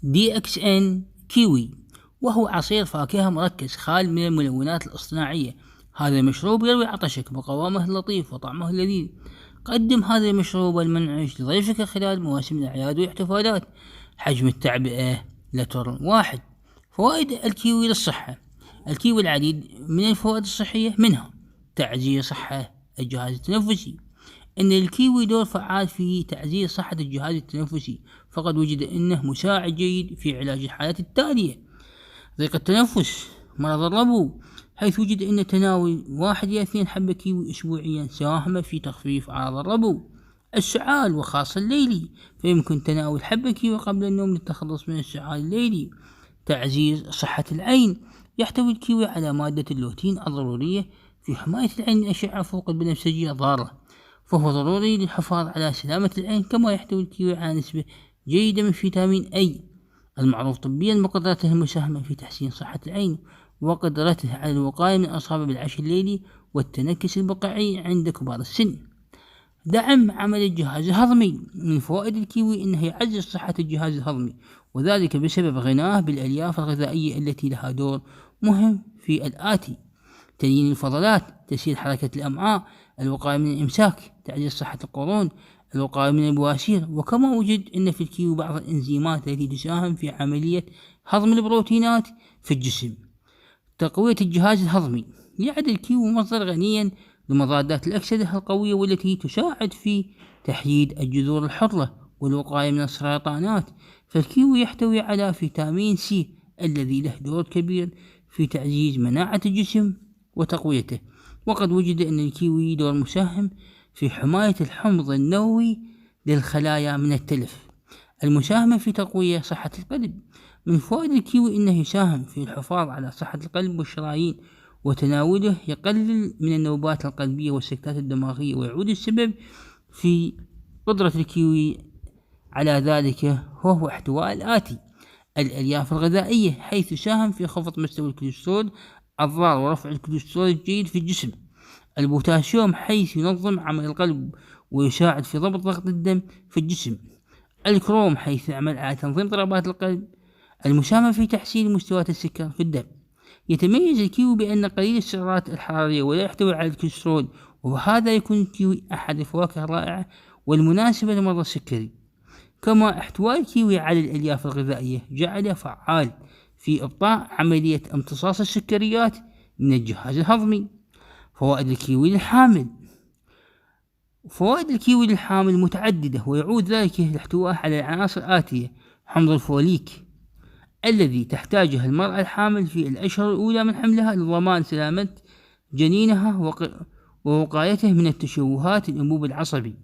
DXN كيوي، وهو عصير فاكهة مركز خال من الملونات الاصطناعية. هذا المشروب يروي عطشك بقوامه اللطيف وطعمه اللذيذ. قدم هذا المشروب المنعش لضيفك خلال مواسم الأعياد والاحتفالات. حجم التعبئة لتر واحد. فوائد الكيوي للصحة: الكيوي العديد من الفوائد الصحية، منها تعزيز صحة الجهاز التنفسي. أن الكيوي دور فعال في تعزيز صحة الجهاز التنفسي، فقد وجد أنه مساعد جيد في علاج الحالات التالية: ضيق التنفس، مرض الربو، حيث وجد أن تناول 1 إلى 2 حبة كيوي أسبوعيا ساهم في تخفيف أعراض الربو. السعال وخاصة الليلي، فيمكن تناول حبة كيوي قبل النوم للتخلص من السعال الليلي. تعزيز صحة العين، يحتوي الكيوي على مادة اللوتين الضرورية في حماية العين من أشعة فوق البنفسجية الضارة، فهو ضروري للحفاظ على سلامة العين. كما يحتوي الكيوي على نسبة جيدة من فيتامين A المعروف طبيا بقدرته المساهمة في تحسين صحة العين وقدرته على الوقاية من الإصابة بالعشي الليلي والتنكس البقعي عند كبار السن. دعم عمل الجهاز الهضمي، من فوائد الكيوي أنه يعزز صحة الجهاز الهضمي، وذلك بسبب غناه بالألياف الغذائية التي لها دور مهم في الآتي: تليين الفضلات، تسهيل حركة الأمعاء، الوقاية من الإمساك، تعزيز صحة القولون، الوقاية من البواسير. وكما وجد أن في الكيوي بعض الإنزيمات التي تساهم في عملية هضم البروتينات في الجسم. تقوية الجهاز الهضمي، يعد الكيوي مصدر غنيا لمضادات الأكسدة القوية والتي تساعد في تحديد الجذور الحرة والوقاية من السرطانات. فالكيوي يحتوي على فيتامين سي الذي له دور كبير في تعزيز مناعة الجسم وتقويته. وقد وجد أن الكيوي دور مساهم في حماية الحمض النووي للخلايا من التلف، المساهمة في تقوية صحة القلب. من فوائد الكيوي أنه يساهم في الحفاظ على صحة القلب والشرايين، وتناوله يقلل من النوبات القلبية والسكتات الدماغية، ويعود السبب في قدرة الكيوي على ذلك وهو احتواء الآتي: الألياف الغذائية، حيث يساهم في خفض مستوى الكوليسترول الضار ورفع الكوليسترول الجيد في الجسم. البوتاسيوم، حيث ينظم عمل القلب ويساعد في ضبط ضغط الدم في الجسم. الكروم، حيث يعمل على تنظيم ضربات القلب، المساهمة في تحسين مستويات السكر في الدم. يتميز الكيوي بأن قليل السعرات الحرارية ولا يحتوي على الكوليسترول، وهذا يكون الكيوي أحد الفواكه الرائعة والمناسبة لمرضى السكري. كما احتواء الكيوي على الألياف الغذائية جعله فعال في إبطاء عملية امتصاص السكريات من الجهاز الهضمي. فوائد الكيوي للحامل: فوائد الكيوي للحامل متعددة، ويعود ذلك الاحتواء على العناصر الآتية: حمض الفوليك الذي تحتاجه المرأة الحامل في الأشهر الأولى من حملها لضمان سلامة جنينها ووقايته من التشوهات الأنبوب العصبي.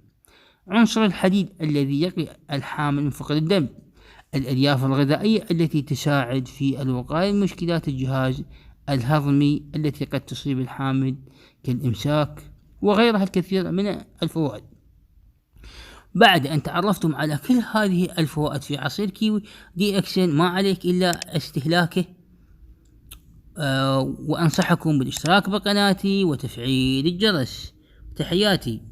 عنصر الحديد الذي يقي الحامل من فقر الدم. الألياف الغذائية التي تساعد في الوقاية من مشكلات الجهاز الهضمي التي قد تصيب الحامل كالإمساك وغيرها الكثير من الفوائد. بعد أن تعرفتم على كل هذه الفوائد في عصير كيوي DXN، ما عليك إلا استهلاكه، وأنصحكم بالاشتراك بقناتي وتفعيل الجرس. تحياتي.